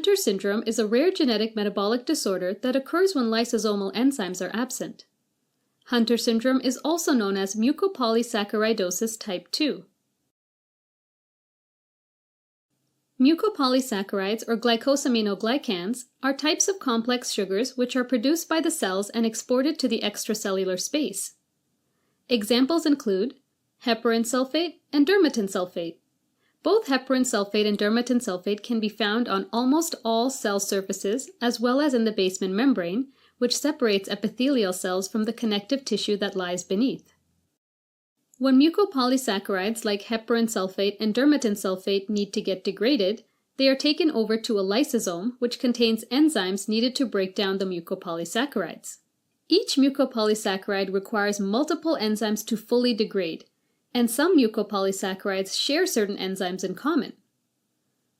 Hunter syndrome is a rare genetic metabolic disorder that occurs when lysosomal enzymes are absent. Hunter syndrome is also known as mucopolysaccharidosis type 2. Mucopolysaccharides or glycosaminoglycans are types of complex sugars which are produced by the cells and exported to the extracellular space. Examples include heparin sulfate and dermatan sulfate. Both heparin sulfate and dermatan sulfate can be found on almost all cell surfaces as well as in the basement membrane, which separates epithelial cells from the connective tissue that lies beneath. When mucopolysaccharides like heparin sulfate and dermatan sulfate need to get degraded, they are taken over to a lysosome, which contains enzymes needed to break down the mucopolysaccharides. Each mucopolysaccharide requires multiple enzymes to fully degrade, and some mucopolysaccharides share certain enzymes in common.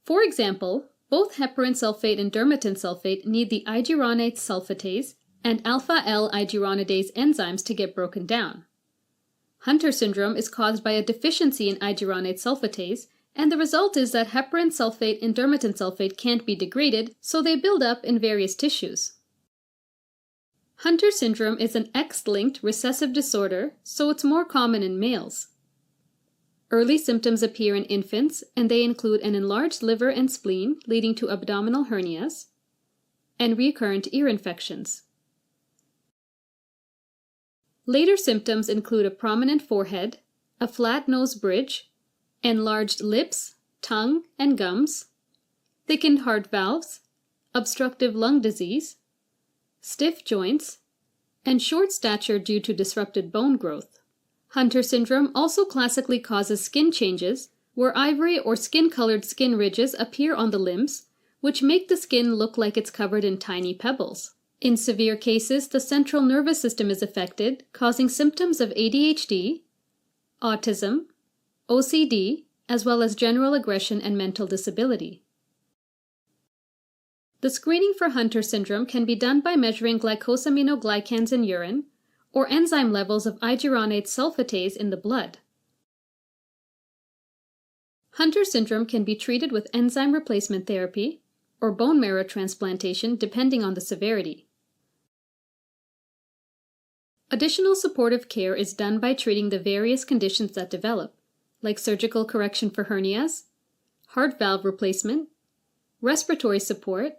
For example, both heparin sulfate and dermatan sulfate need the iduronate sulfatase and alpha-L-iduronidase enzymes to get broken down. Hunter syndrome is caused by a deficiency in iduronate sulfatase, and the result is that heparin sulfate and dermatan sulfate can't be degraded, so they build up in various tissues. Hunter syndrome is an X-linked recessive disorder, so it's more common in males. Early symptoms appear in infants, and they include an enlarged liver and spleen leading to abdominal hernias, and recurrent ear infections. Later symptoms include a prominent forehead, a flat nose bridge, enlarged lips, tongue, and gums, thickened heart valves, obstructive lung disease, stiff joints, and short stature due to disrupted bone growth. Hunter syndrome also classically causes skin changes, where ivory or skin-colored skin ridges appear on the limbs, which make the skin look like it's covered in tiny pebbles. In severe cases, the central nervous system is affected, causing symptoms of ADHD, autism, OCD, as well as general aggression and mental disability. The screening for Hunter syndrome can be done by measuring glycosaminoglycans in urine or enzyme levels of iduronate sulfatase in the blood. Hunter syndrome can be treated with enzyme replacement therapy or bone marrow transplantation depending on the severity. Additional supportive care is done by treating the various conditions that develop, like surgical correction for hernias, heart valve replacement, respiratory support,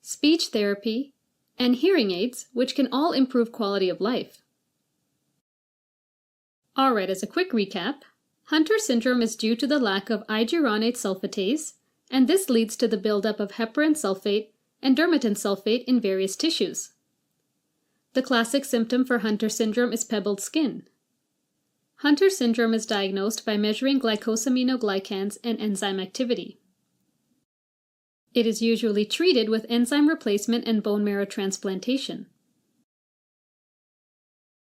speech therapy, and hearing aids, which can all improve quality of life. Alright, as a quick recap, Hunter syndrome is due to the lack of iduronate sulfatase, and this leads to the buildup of heparin sulfate and dermatan sulfate in various tissues. The classic symptom for Hunter syndrome is pebbled skin. Hunter syndrome is diagnosed by measuring glycosaminoglycans and enzyme activity. It is usually treated with enzyme replacement and bone marrow transplantation.